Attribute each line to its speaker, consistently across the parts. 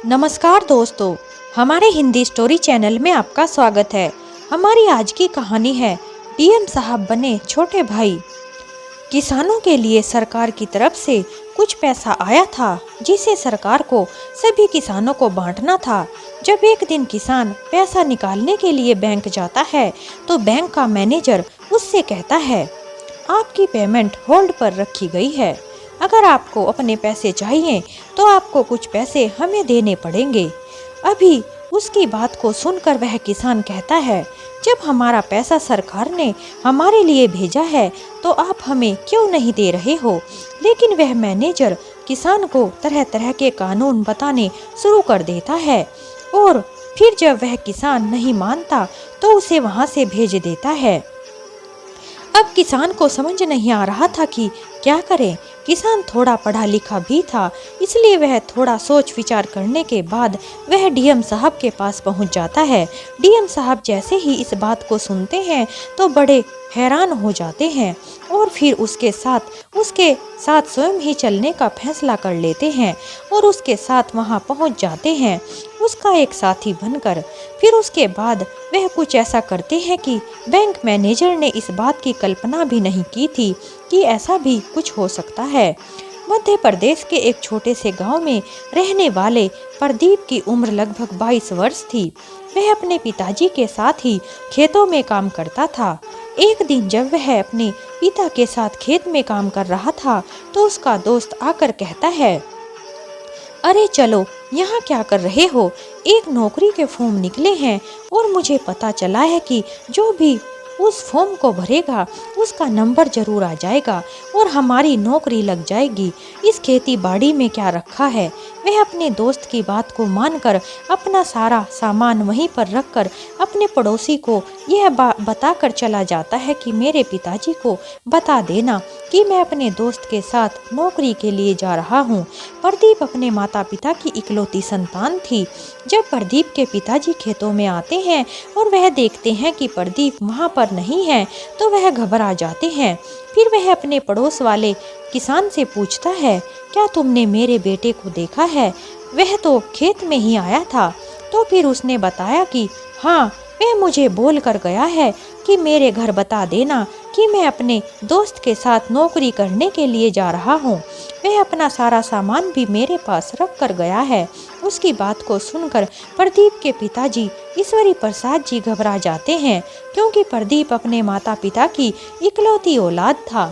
Speaker 1: नमस्कार दोस्तों, हमारे हिंदी स्टोरी चैनल में आपका स्वागत है। हमारी आज की कहानी है डीएम साहब बने छोटे भाई। किसानों के लिए सरकार की तरफ से कुछ पैसा आया था जिसे सरकार को सभी किसानों को बांटना था। जब एक दिन किसान पैसा निकालने के लिए बैंक जाता है तो बैंक का मैनेजर उससे कहता है, आपकी पेमेंट होल्ड पर रखी गई है। अगर आपको अपने पैसे चाहिए तो आपको कुछ पैसे हमें देने पड़ेंगे। अभी उसकी बात को सुनकर वह किसान कहता है, जब हमारा पैसा सरकार ने हमारे लिए भेजा है तो आप हमें क्यों नहीं दे रहे हो। लेकिन वह मैनेजर किसान को तरह तरह के कानून बताने शुरू कर देता है और फिर जब वह किसान नहीं मानता तो उसे वहां से भेज देता है। अब किसान को समझ नहीं आ रहा था कि क्या करे। किसान थोड़ा पढ़ा लिखा भी था, इसलिए वह थोड़ा सोच विचार करने के बाद वह डीएम साहब के पास पहुंच जाता है। डीएम साहब जैसे ही इस बात को सुनते हैं तो बड़े हैरान हो जाते हैं और फिर उसके साथ स्वयं ही चलने का फैसला कर लेते हैं और उसके साथ वहां पहुंच जाते हैं उसका एक साथी बनकर। फिर उसके बाद वह कुछ ऐसा करते हैं कि बैंक मैनेजर ने इस बात की कल्पना भी नहीं की थी कि ऐसा भी कुछ हो सकता है। मध्य प्रदेश के एक छोटे से गांव में रहने वाले प्रदीप की उम्र लगभग 22 वर्ष थी। वह अपने पिताजी के साथ ही खेतों में काम करता था। एक दिन जब वह अपने पिता के साथ खेत में काम कर रहा था तो उसका दोस्त आकर कहता है, अरे चलो, यहाँ क्या कर रहे हो? एक नौकरी के फॉर्म निकले हैं और मुझे पता चला है कि जो भी उस फॉर्म को भरेगा उसका नंबर जरूर आ जाएगा और हमारी नौकरी लग जाएगी। इस खेती बाड़ी में क्या रखा है। वह अपने दोस्त की बात को मानकर अपना सारा सामान वहीं पर रखकर अपने पड़ोसी को यह बताकर चला जाता है कि मेरे पिताजी को बता देना कि मैं अपने दोस्त के साथ नौकरी के लिए जा रहा हूँ। प्रदीप अपने माता पिता की इकलौती संतान थी। जब प्रदीप के पिताजी खेतों में आते हैं और वह देखते हैं कि प्रदीप वहाँ पर नहीं है तो वह घबरा जाते हैं। फिर वह अपने पड़ोस वाले किसान से पूछता है, क्या तुमने मेरे बेटे को देखा है? वह तो खेत में ही आया था। तो फिर उसने बताया कि हाँ, वह मुझे बोल कर गया है कि मेरे घर बता देना कि मैं अपने दोस्त के साथ नौकरी करने के लिए जा रहा हूँ। वह अपना सारा सामान भी मेरे पास रख कर गया है। उसकी बात को सुनकर प्रदीप के पिताजी ईश्वरी प्रसाद जी घबरा जाते हैं, क्योंकि प्रदीप अपने माता पिता की इकलौती औलाद था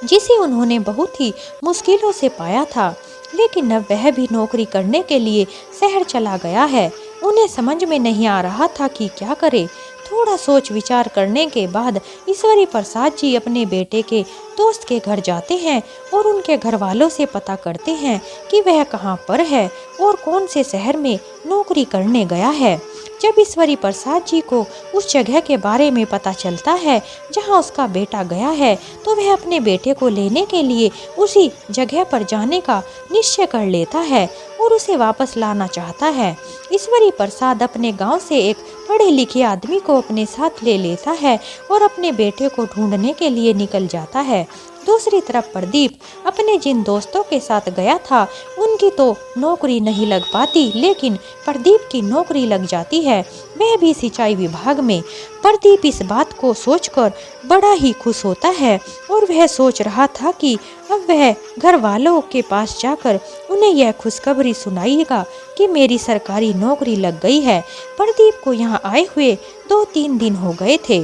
Speaker 1: जिसे उन्होंने बहुत ही मुश्किलों से पाया था। लेकिन अब वह भी नौकरी करने के लिए शहर चला गया है। उन्हें समझ में नहीं आ रहा था कि क्या करे। थोड़ा सोच विचार करने के बाद ईश्वरी प्रसाद जी अपने बेटे के दोस्त के घर जाते हैं और उनके घर वालों से पता करते हैं कि वह कहाँ पर है और कौन से शहर में नौकरी करने गया है। जब ईश्वरी प्रसाद जी को उस जगह के बारे में पता चलता है जहां उसका बेटा गया है तो वह अपने बेटे को लेने के लिए उसी जगह पर जाने का निश्चय कर लेता है और उसे वापस लाना चाहता है। ईश्वरी प्रसाद अपने गांव से एक पढ़े लिखे आदमी को अपने साथ ले लेता है और अपने बेटे को ढूंढने के लिए निकल जाता है। दूसरी तरफ प्रदीप अपने जिन दोस्तों के साथ गया था उनकी तो नौकरी नहीं लग पाती, लेकिन प्रदीप की नौकरी लग जाती है, वह भी सिंचाई विभाग में। प्रदीप इस बात को सोचकर बड़ा ही खुश होता है और वह सोच रहा था कि अब वह घर वालों के पास जाकर उन्हें यह खुशखबरी सुनाएगा कि मेरी सरकारी नौकरी लग गई है। प्रदीप को यहाँ आए हुए 2-3 दिन हो गए थे।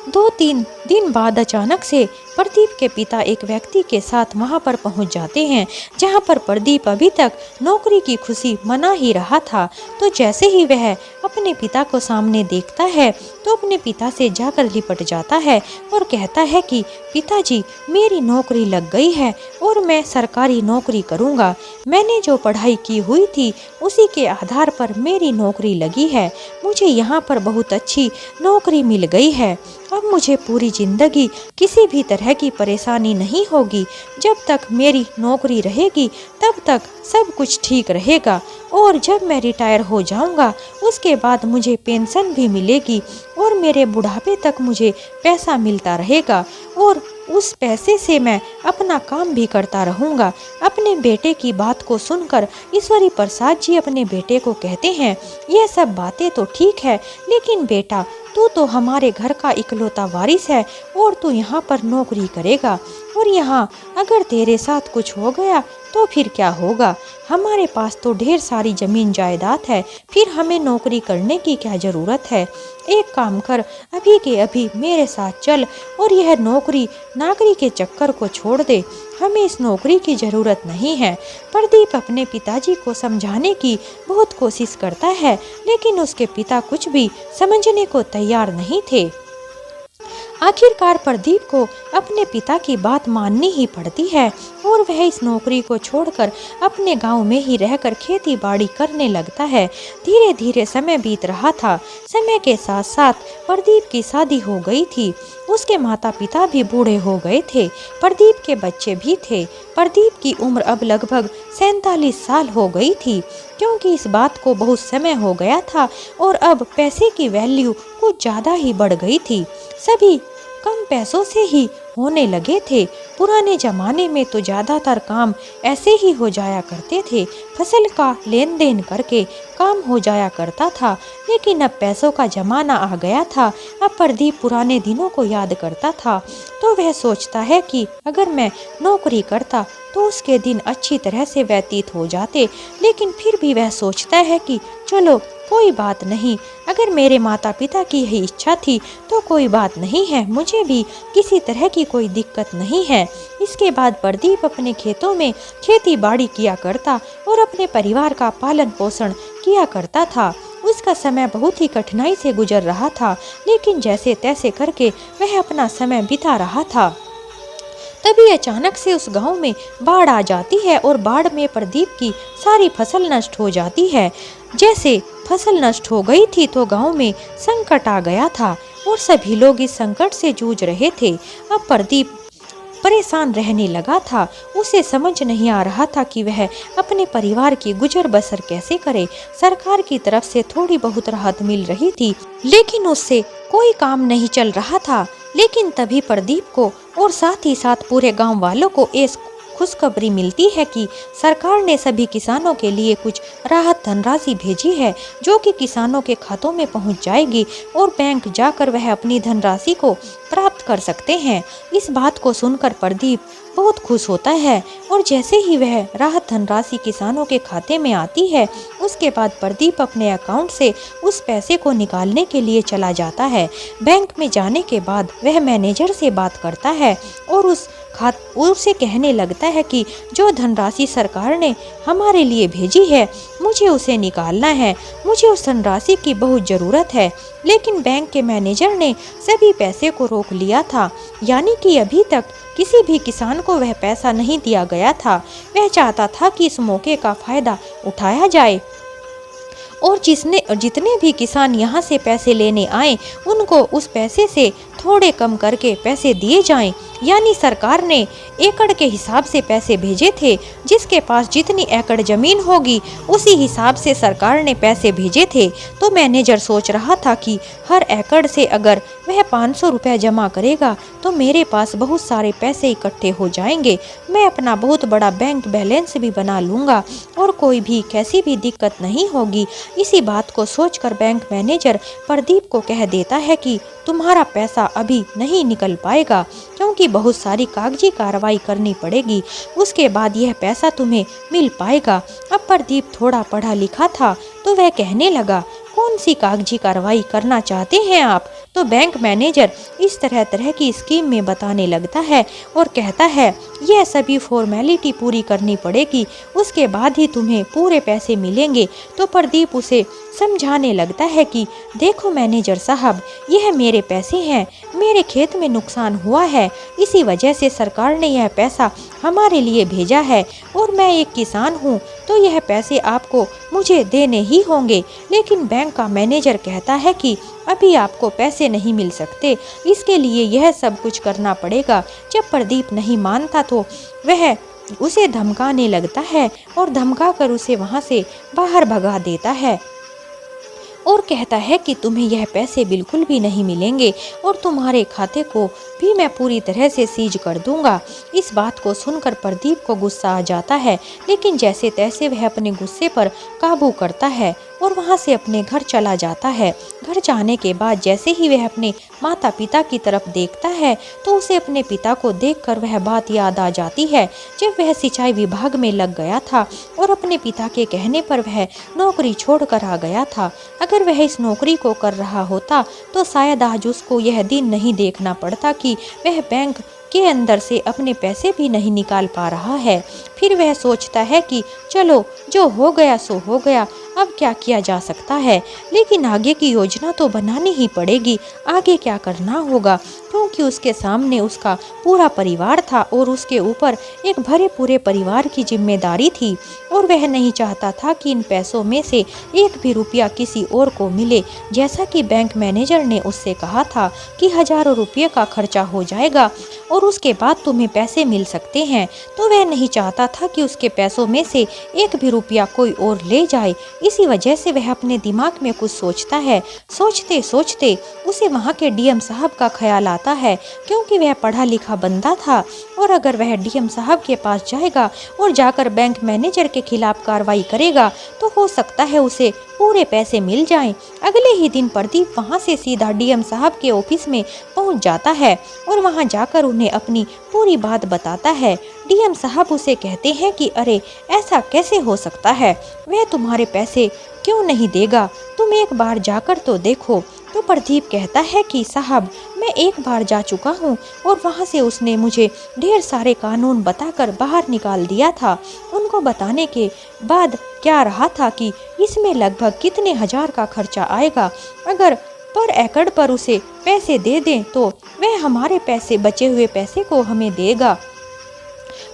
Speaker 1: 2-3 दिन बाद अचानक से प्रदीप के पिता एक व्यक्ति के साथ वहां पर पहुंच जाते हैं जहां पर प्रदीप अभी तक नौकरी की खुशी मना ही रहा था। तो जैसे ही वह अपने पिता को सामने देखता है तो अपने पिता से जाकर लिपट जाता है और कहता है कि पिताजी, मेरी नौकरी लग गई है और मैं सरकारी नौकरी करूंगा। मैंने जो पढ़ाई की हुई थी उसी के आधार पर मेरी नौकरी लगी है। मुझे यहाँ पर बहुत अच्छी नौकरी मिल गई है। अब मुझे पूरी जिंदगी किसी भी तरह की परेशानी नहीं होगी। जब तक मेरी नौकरी रहेगी तब तक सब कुछ ठीक रहेगा और जब मैं रिटायर हो जाऊंगा उसके बाद मुझे पेंशन भी मिलेगी और मेरे बुढ़ापे तक मुझे पैसा मिलता रहेगा और उस पैसे से मैं अपना काम भी करता रहूँगा। अपने बेटे की बात को सुनकर ईश्वरी प्रसाद जी अपने बेटे को कहते हैं, यह सब बातें तो ठीक है, लेकिन बेटा तू तो हमारे घर का इकलौता वारिस है और तू यहाँ पर नौकरी करेगा, और यहाँ अगर तेरे साथ कुछ हो गया तो फिर क्या होगा? हमारे पास तो ढेर सारी जमीन जायदाद है, फिर हमें नौकरी करने की क्या ज़रूरत है? एक काम कर, अभी के अभी मेरे साथ चल और यह नौकरी के चक्कर को छोड़ दे। हमें इस नौकरी की ज़रूरत नहीं है। प्रदीप अपने पिताजी को समझाने की बहुत कोशिश करता है, लेकिन उसके पिता कुछ भी समझने को तैयार नहीं थे। आखिरकार प्रदीप को अपने पिता की बात माननी ही पड़ती है और वह इस नौकरी को छोड़कर अपने गांव में ही रहकर खेती बाड़ी करने लगता है। धीरे धीरे समय बीत रहा था। समय के साथ साथ प्रदीप की शादी हो गई थी। उसके माता पिता भी बूढ़े हो गए थे। प्रदीप के बच्चे भी थे। प्रदीप की उम्र अब लगभग 47 साल हो गई थी, क्योंकि इस बात को बहुत समय हो गया था और अब पैसे की वैल्यू कुछ ज़्यादा ही बढ़ गई थी। सभी कम पैसों से ही होने लगे थे। पुराने जमाने में तो ज़्यादातर काम ऐसे ही हो जाया करते थे। फसल का लेन देन करके काम हो जाया करता था, लेकिन अब पैसों का जमाना आ गया था। अब प्रदीप पुराने दिनों को याद करता था तो वह सोचता है कि अगर मैं नौकरी करता तो उसके दिन अच्छी तरह से व्यतीत हो जाते, लेकिन फिर भी वह सोचता है कि चलो कोई बात नहीं, अगर मेरे माता पिता की यही इच्छा थी तो कोई बात नहीं है, मुझे भी किसी तरह की कोई दिक्कत नहीं है। इसके बाद प्रदीप अपने खेतों में खेती बाड़ी किया करता और अपने परिवार का पालन पोषण किया करता था। उसका समय बहुत ही कठिनाई से गुजर रहा था, लेकिन जैसे तैसे करके वह अपना समय बिता रहा था। तभी अचानक से उस गांव में बाढ़ आ जाती है और बाढ़ में प्रदीप की सारी फसल नष्ट हो जाती है। जैसे फसल नष्ट हो गई थी तो गांव में संकट आ गया था और सभी लोग इस संकट से जूझ रहे थे। अब प्रदीप परेशान रहने लगा था। उसे समझ नहीं आ रहा था कि वह अपने परिवार की गुजर बसर कैसे करे। सरकार की तरफ से थोड़ी बहुत राहत मिल रही थी, लेकिन उससे कोई काम नहीं चल रहा था। लेकिन तभी प्रदीप को और साथ ही साथ पूरे गांव वालों को एक खुशखबरी मिलती है कि सरकार ने सभी किसानों के लिए कुछ राहत धनराशि भेजी है, जो कि किसानों के खातों में पहुंच जाएगी और बैंक जाकर वह अपनी धनराशि को प्राप्त कर सकते हैं। इस बात को सुनकर प्रदीप बहुत खुश होता है और जैसे ही वह राहत धनराशि किसानों के खाते में आती है, उसके बाद प्रदीप अपने अकाउंट से उस पैसे को निकालने के लिए चला जाता है। बैंक में जाने के बाद वह मैनेजर से बात करता है और उसे कहने लगता है कि जो धनराशि सरकार ने हमारे लिए भेजी है, मुझे उसे निकालना है, मुझे उस धनराशि की बहुत ज़रूरत है। लेकिन बैंक के मैनेजर ने सभी पैसे को रोक लिया था, यानी कि अभी तक किसी भी किसान को वह पैसा नहीं दिया गया था। वह चाहता था कि इस मौके का फ़ायदा उठाया जाए और जितने भी किसान यहाँ से पैसे लेने आए उनको उस पैसे से थोड़े कम करके पैसे दिए जाएं। यानी सरकार ने एकड़ के हिसाब से पैसे भेजे थे, जिसके पास जितनी एकड़ ज़मीन होगी उसी हिसाब से सरकार ने पैसे भेजे थे। तो मैनेजर सोच रहा था कि हर एकड़ से अगर वह 500 रुपये जमा करेगा तो मेरे पास बहुत सारे पैसे इकट्ठे हो जाएंगे, मैं अपना बहुत बड़ा बैंक बैलेंस भी बना लूँगा और कोई भी कैसी भी दिक्कत नहीं होगी। इसी बात को सोचकर बैंक मैनेजर प्रदीप को कह देता है कि तुम्हारा पैसा अभी नहीं निकल पाएगा, क्योंकि बहुत सारी कागजी कार्रवाई करनी पड़ेगी, उसके बाद यह पैसा तुम्हें मिल पाएगा। अब प्रदीप थोड़ा पढ़ा लिखा था तो वह कहने लगा, कौन सी कागजी कार्रवाई करना चाहते हैं आप? तो बैंक मैनेजर इस तरह की स्कीम में बताने लगता है और कहता है, यह सभी फॉर्मेलिटी पूरी करनी पड़ेगी, उसके बाद ही तुम्हें पूरे पैसे मिलेंगे। तो प्रदीप उसे समझाने लगता है कि देखो मैनेजर साहब, यह मेरे पैसे हैं, मेरे खेत में नुकसान हुआ है, इसी वजह से सरकार ने यह पैसा हमारे लिए भेजा है और मैं एक किसान हूँ, तो यह पैसे आपको मुझे देने ही होंगे। लेकिन बैंक का मैनेजर कहता है कि अभी आपको पैसे नहीं मिल सकते, इसके लिए यह सब कुछ करना पड़ेगा। जब प्रदीप नहीं मानता तो वह उसे धमकाने लगता है और धमका कर उसे वहाँ से बाहर भगा देता है। और कहता है कि तुम्हें यह पैसे बिल्कुल भी नहीं मिलेंगे और तुम्हारे खाते को भी मैं पूरी तरह से सीज कर दूंगा। इस बात को सुनकर प्रदीप को गुस्सा आ जाता है, लेकिन जैसे तैसे वह अपने गुस्से पर काबू करता है और वहां से अपने घर चला जाता है। घर जाने के बाद जैसे ही वह अपने माता पिता की तरफ देखता है तो उसे अपने पिता को देखकर वह बात याद आ जाती है जब वह सिंचाई विभाग में लग गया था और अपने पिता के कहने पर वह नौकरी छोड़कर आ गया था। अगर वह इस नौकरी को कर रहा होता तो शायद आज उसको यह दिन नहीं देखना पड़ता कि वह बैंक के अंदर से अपने पैसे भी नहीं निकाल पा रहा है। फिर वह सोचता है कि चलो जो हो गया सो हो गया, अब क्या किया जा सकता है, लेकिन आगे की योजना तो बनानी ही पड़ेगी। आगे क्या करना होगा, क्योंकि उसके सामने उसका पूरा परिवार था और उसके ऊपर एक भरे पूरे परिवार की जिम्मेदारी थी और वह नहीं चाहता था कि इन पैसों में से एक भी रुपया किसी और को मिले। जैसा कि बैंक मैनेजर ने उससे कहा था कि हजारों रुपये का खर्चा हो जाएगा और उसके बाद तुम्हें पैसे मिल सकते हैं, तो वह नहीं चाहता था कि उसके पैसों में से एक भी रुपया कोई और ले जाए। इसी वजह से वह अपने दिमाग में कुछ सोचता है। सोचते सोचते उसे वहाँ के डीएम साहब का ख्याल आता है, क्योंकि वह पढ़ा लिखा बंदा था और अगर वह डीएम साहब के पास जाएगा और जाकर बैंक मैनेजर के खिलाफ कार्रवाई करेगा तो हो सकता है उसे पूरे पैसे मिल जाएं। अगले ही दिन प्रदीप वहां से सीधा डीएम साहब के ऑफिस में पहुंच जाता है और वहां जाकर उन्हें अपनी पूरी बात बताता है। डीएम साहब उसे कहते हैं कि अरे ऐसा कैसे हो सकता है, वह तुम्हारे पैसे क्यों नहीं देगा, तुम एक बार जाकर तो देखो। तो प्रदीप कहता है कि साहब मैं एक बार जा चुका हूँ और वहाँ से उसने मुझे ढेर सारे कानून बताकर बाहर निकाल दिया था। उनको बताने के बाद क्या रहा था कि इसमें लगभग कितने हजार का खर्चा आएगा, अगर पर एकड़ पर उसे पैसे दे दें तो वह हमारे पैसे बचे हुए पैसे को हमें देगा,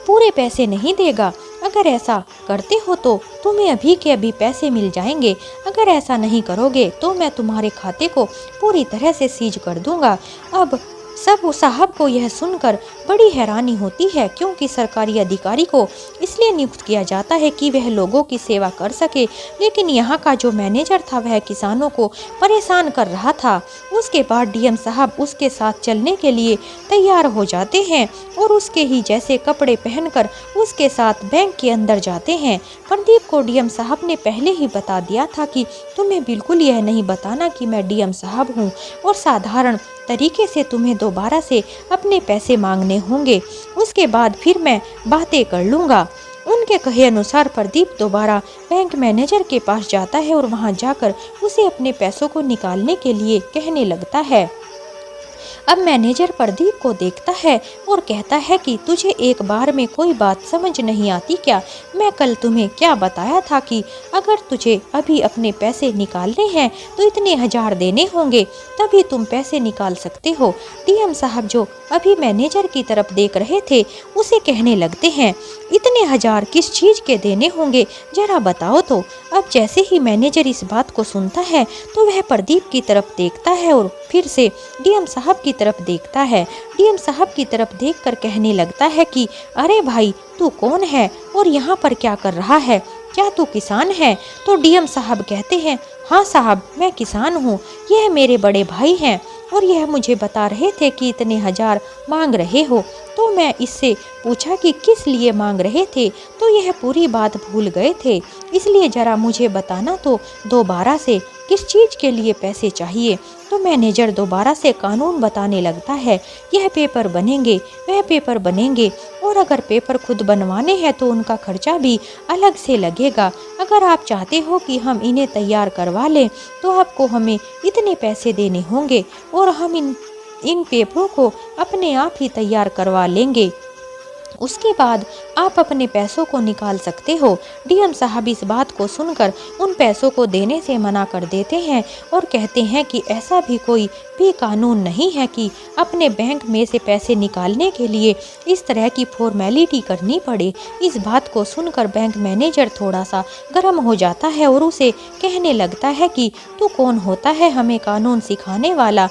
Speaker 1: पूरे पैसे नहीं देगा। अगर ऐसा करते हो तो तुम्हें अभी के अभी पैसे मिल जाएंगे, अगर ऐसा नहीं करोगे तो मैं तुम्हारे खाते को पूरी तरह से सीज कर दूंगा। अब सब साहब को यह सुनकर बड़ी हैरानी होती है, क्योंकि सरकारी अधिकारी को इसलिए नियुक्त किया जाता है कि वह लोगों की सेवा कर सके, लेकिन यहाँ का जो मैनेजर था वह किसानों को परेशान कर रहा था। उसके बाद डीएम साहब उसके साथ चलने के लिए तैयार हो जाते हैं और उसके ही जैसे कपड़े पहनकर उसके साथ बैंक के अंदर जाते हैं। प्रदीप को डीएम साहब ने पहले ही बता दिया था कि तुम्हें बिल्कुल यह नहीं बताना कि मैं डीएम साहब हूँ और साधारण तरीके से तुम्हें दोबारा से अपने पैसे मांगने होंगे, उसके बाद फिर मैं बातें कर लूँगा। उनके कहे अनुसार प्रदीप दोबारा बैंक मैनेजर के पास जाता है और वहां जाकर उसे अपने पैसों को निकालने के लिए कहने लगता है। अब मैनेजर प्रदीप को देखता है और कहता है कि तुझे एक बार में कोई बात समझ नहीं आती क्या? मैं कल तुम्हें क्या बताया था कि अगर तुझे अभी अपने पैसे निकालने हैं तो इतने हजार देने होंगे, तभी तुम पैसे निकाल सकते हो। डीएम साहब जो अभी मैनेजर की तरफ देख रहे थे उसे कहने लगते हैं, इतने हजार किस चीज़ के देने होंगे, जरा बताओ तो। अब जैसे ही मैनेजर इस बात को सुनता है तो वह प्रदीप की तरफ देखता है और फिर से डीएम साहब की तरफ देखता है। डीएम साहब की तरफ देखकर कहने लगता है कि अरे भाई तू कौन है और यहाँ पर क्या कर रहा है, क्या तू किसान है? तो डीएम साहब कहते हैं, हाँ साहब मैं किसान हूँ, यह मेरे बड़े भाई हैं और यह मुझे बता रहे थे कि इतने हजार मांग रहे हो, तो मैं इससे पूछा कि किस लिए मांग रहे थे, तो यह पूरी बात भूल गए थे, इसलिए जरा मुझे बताना तो दोबारा से किस चीज़ के लिए पैसे चाहिए। तो मैनेजर दोबारा से कानून बताने लगता है, यह पेपर बनेंगे, वह पेपर बनेंगे और अगर पेपर खुद बनवाने हैं तो उनका खर्चा भी अलग से लगेगा। अगर आप चाहते हो कि हम इन्हें तैयार करवा लें तो आपको हमें इतने पैसे देने होंगे और हम इन पेपरों को अपने आप ही तैयार करवा लेंगे, उसके बाद आप अपने पैसों को निकाल सकते हो। डीएम साहब इस बात को सुनकर उन पैसों को देने से मना कर देते हैं और कहते हैं कि ऐसा भी कोई भी कानून नहीं है कि अपने बैंक में से पैसे निकालने के लिए इस तरह की फॉर्मेलिटी करनी पड़े। इस बात को सुनकर बैंक मैनेजर थोड़ा सा गर्म हो जाता है और उसे कहने लगता है कि तू कौन होता है हमें कानून सिखाने वाला,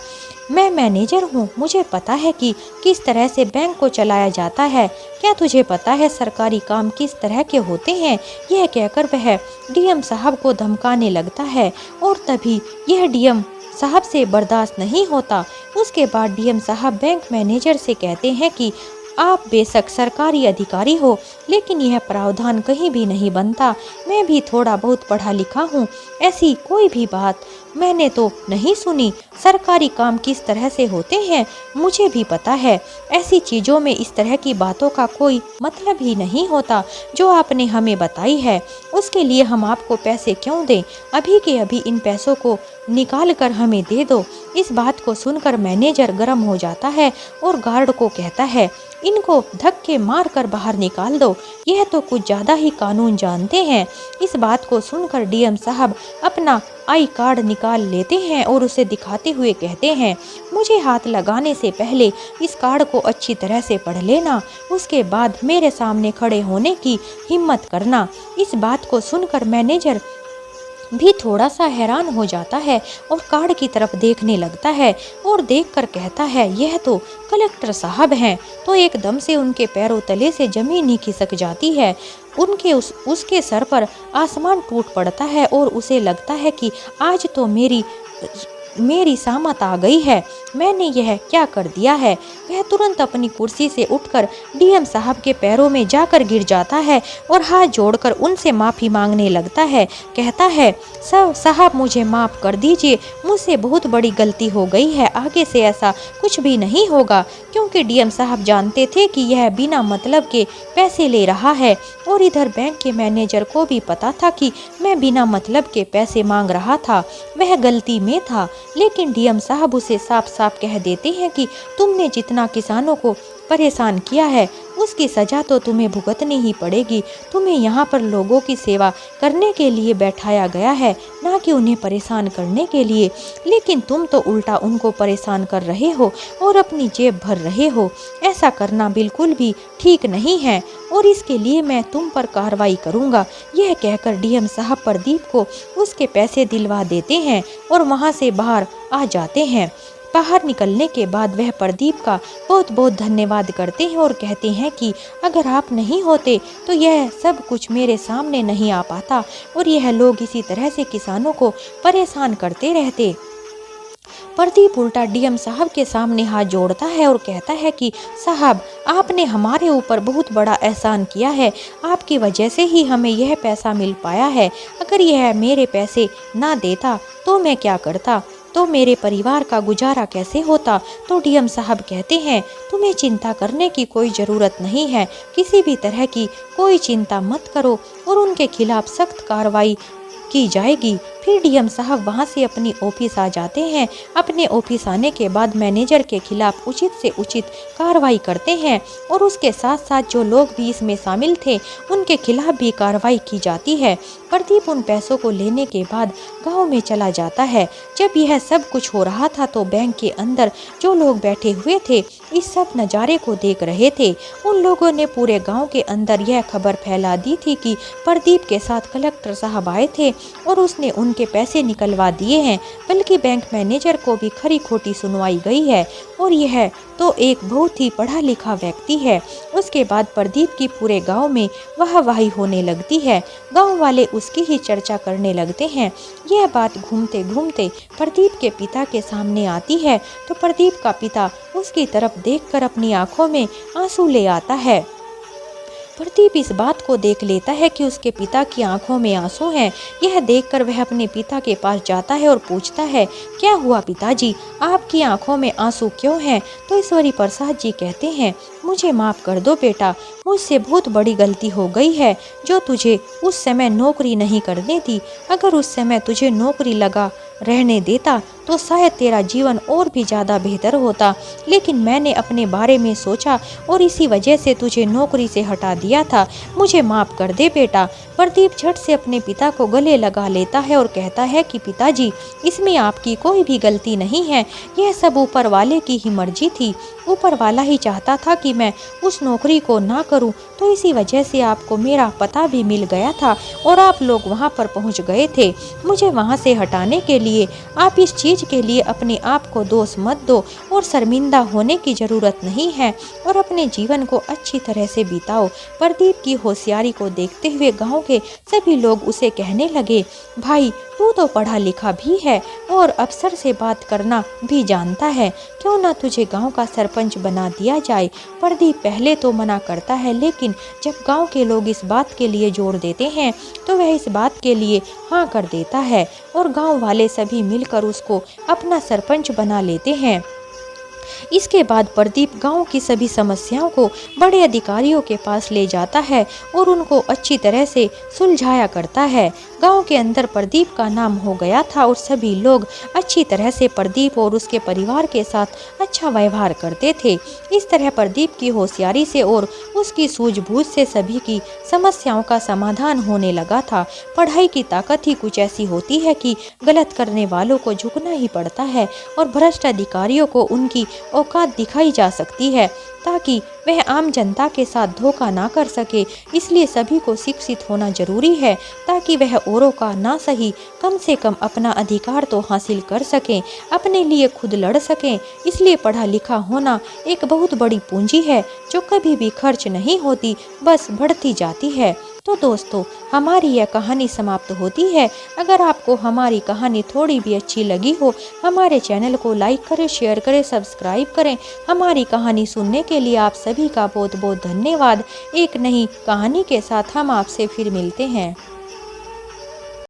Speaker 1: मैं मैनेजर हूँ, मुझे पता है कि किस तरह से बैंक को चलाया जाता है। क्या तुझे पता है सरकारी काम किस तरह के होते हैं? यह कहकर वह डीएम साहब को धमकाने लगता है और तभी यह डीएम साहब से बर्दाश्त नहीं होता। उसके बाद डीएम साहब बैंक मैनेजर से कहते हैं कि आप बेशक सरकारी अधिकारी हो, लेकिन यह प्रावधान कहीं भी नहीं बनता। मैं भी थोड़ा बहुत पढ़ा लिखा हूँ, ऐसी कोई भी बात मैंने तो नहीं सुनी। सरकारी काम किस तरह से होते हैं मुझे भी पता है। ऐसी चीज़ों में इस तरह की बातों का कोई मतलब ही नहीं होता जो आपने हमें बताई है। उसके लिए हम आपको पैसे क्यों दें? अभी के अभी इन पैसों को निकाल कर हमें दे दो। इस बात को सुनकर मैनेजर गर्म हो जाता है और गार्ड को कहता है, इनको धक्के मार कर बाहर निकाल दो, यह तो कुछ ज़्यादा ही कानून जानते हैं। इस बात को सुनकर डीएम साहब अपना आई कार्ड निकाल लेते हैं और उसे दिखाते हुए कहते हैं, मुझे हाथ लगाने से पहले इस कार्ड को अच्छी तरह से पढ़ लेना, उसके बाद मेरे सामने खड़े होने की हिम्मत करना। इस बात को सुनकर मैनेजर भी थोड़ा सा हैरान हो जाता है और कार्ड की तरफ देखने लगता है और देखकर कहता है, यह तो कलेक्टर साहब हैं। तो एकदम से उनके पैरों तले से जमीन ही खिसक जाती है। उसके सर पर आसमान टूट पड़ता है और उसे लगता है कि आज तो मेरी सामत आ गई है, मैंने यह क्या कर दिया है। वह तुरंत अपनी कुर्सी से उठकर डीएम साहब के पैरों में जाकर गिर जाता है और हाथ जोड़कर उनसे माफ़ी मांगने लगता है। कहता है, साहब मुझे माफ़ कर दीजिए, मुझसे बहुत बड़ी गलती हो गई है, आगे से ऐसा कुछ भी नहीं होगा। क्योंकि डीएम साहब जानते थे कि यह बिना मतलब के पैसे ले रहा है और इधर बैंक के मैनेजर को भी पता था कि मैं बिना मतलब के पैसे मांग रहा था, वह गलती में था। लेकिन डीएम साहब उसे साफ साफ कह देते हैं कि तुमने जितना किसानों को परेशान किया है उसकी सजा तो तुम्हें भुगतनी ही पड़ेगी। तुम्हें यहाँ पर लोगों की सेवा करने के लिए बैठाया गया है, ना कि उन्हें परेशान करने के लिए। लेकिन तुम तो उल्टा उनको परेशान कर रहे हो और अपनी जेब भर रहे हो। ऐसा करना बिल्कुल भी ठीक नहीं है और इसके लिए मैं तुम पर कार्रवाई करूँगा। यह कहकर डीएम साहब प्रदीप को उसके पैसे दिलवा देते हैं और वहाँ से बाहर आ जाते हैं। बाहर निकलने के बाद वह प्रदीप का बहुत बहुत धन्यवाद करते हैं और कहते हैं कि अगर आप नहीं होते तो यह सब कुछ मेरे सामने नहीं आ पाता और यह लोग इसी तरह से किसानों को परेशान करते रहते। प्रदीप उल्टा डीएम साहब के सामने हाथ जोड़ता है और कहता है कि साहब, आपने हमारे ऊपर बहुत बड़ा एहसान किया है, आपकी वजह से ही हमें यह पैसा मिल पाया है। अगर यह मेरे पैसे ना देता तो मैं क्या करता, तो मेरे परिवार का गुजारा कैसे होता। तो डीएम साहब कहते हैं, तुम्हें चिंता करने की कोई ज़रूरत नहीं है, किसी भी तरह की कोई चिंता मत करो और उनके खिलाफ सख्त कार्रवाई की जाएगी। फिर डीएम साहब वहां से अपनी ऑफिस आ जाते हैं। अपने ऑफिस आने के बाद मैनेजर के खिलाफ उचित से उचित कार्रवाई करते हैं और उसके साथ साथ जो लोग भी इसमें शामिल थे उनके खिलाफ भी कार्रवाई की जाती है। प्रदीप उन पैसों को लेने के बाद गांव में चला जाता है। जब यह सब कुछ हो रहा था तो बैंक के अंदर जो लोग बैठे हुए थे इस सब नज़ारे को देख रहे थे। उन लोगों ने पूरे गांव के अंदर यह खबर फैला दी थी कि प्रदीप के साथ कलेक्टर साहब आए थे और उसने उनके पैसे निकलवा दिए हैं, बल्कि बैंक मैनेजर को भी खरी खोटी सुनवाई गई है और यह तो एक बहुत ही पढ़ा लिखा व्यक्ति है। उसके बाद प्रदीप की पूरे गांव में वाहवाही होने लगती है। गांव वाले उसकी ही चर्चा करने लगते हैं। यह बात घूमते घूमते प्रदीप के पिता के सामने आती है तो प्रदीप का पिता उसकी तरफ देखकर अपनी आंखों में आंसू ले आता है। प्रदीप इस बात को देख लेता है कि उसके पिता की आंखों में आंसू हैं। यह देखकर वह अपने पिता के पास जाता है और पूछता है, क्या हुआ पिताजी, आपकी आंखों में आंसू क्यों हैं? तो ईश्वरी प्रसाद जी कहते हैं, मुझे माफ़ कर दो बेटा, मुझसे बहुत बड़ी गलती हो गई है जो तुझे उस समय नौकरी नहीं करने दी। अगर उस समय तुझे नौकरी लगा रहने देता तो शायद तेरा जीवन और भी ज़्यादा बेहतर होता, लेकिन मैंने अपने बारे में सोचा और इसी वजह से तुझे नौकरी से हटा दिया था। मुझे माफ़ कर दे बेटा। प्रदीप झट से अपने पिता को गले लगा लेता है और कहता है कि पिताजी, इसमें आपकी कोई भी गलती नहीं है, यह सब ऊपर वाले की ही मर्जी थी। ऊपर वाला ही चाहता था कि मैं उस नौकरी को ना करूं, तो इसी वजह से आपको मेरा पता भी मिल गया था और आप लोग वहां पर पहुंच गए थे। मुझे वहां से हटाने के लिए आप इस चीज़ के लिए अपने आप को दोष मत दो और शर्मिंदा होने की ज़रूरत नहीं है और अपने जीवन को अच्छी तरह से बिताओ। प्रदीप की होशियारी को देखते हुए गांव के सभी लोग उसे कहने लगे, भाई तू तो पढ़ा लिखा भी है और अफसर से बात करना भी जानता है, क्यों ना तुझे गांव का सरपंच बना दिया जाए। प्रदीप पहले तो मना करता है, लेकिन जब गांव के लोग इस बात के लिए जोर देते हैं तो वह इस बात के लिए हाँ कर देता है और गांव वाले सभी मिलकर उसको अपना सरपंच बना लेते हैं। इसके बाद प्रदीप गांव की सभी समस्याओं को बड़े अधिकारियों के पास ले जाता है और उनको अच्छी तरह से सुलझाया करता है। गांव के अंदर प्रदीप का नाम हो गया था और सभी लोग अच्छी तरह से प्रदीप और उसके परिवार के साथ अच्छा व्यवहार करते थे। इस तरह प्रदीप की होशियारी से और उसकी सूझबूझ से सभी की समस्याओं का समाधान होने लगा था। पढ़ाई की ताकत ही कुछ ऐसी होती है कि गलत करने वालों को झुकना ही पड़ता है और भ्रष्ट अधिकारियों को उनकी औकात दिखाई जा सकती है ताकि वह आम जनता के साथ धोखा ना कर सके। इसलिए सभी को शिक्षित होना जरूरी है ताकि वह औरों का ना सही कम से कम अपना अधिकार तो हासिल कर सकें, अपने लिए खुद लड़ सकें। इसलिए पढ़ा लिखा होना एक बहुत बड़ी पूंजी है जो कभी भी खर्च नहीं होती, बस बढ़ती जाती है। तो दोस्तों, हमारी यह कहानी समाप्त होती है। अगर आपको हमारी कहानी थोड़ी भी अच्छी लगी हो, हमारे चैनल को लाइक करें, शेयर करें, सब्सक्राइब करें। हमारी कहानी सुनने के लिए आप सभी का बहुत बहुत धन्यवाद। एक नई कहानी के साथ हम आपसे फिर मिलते हैं।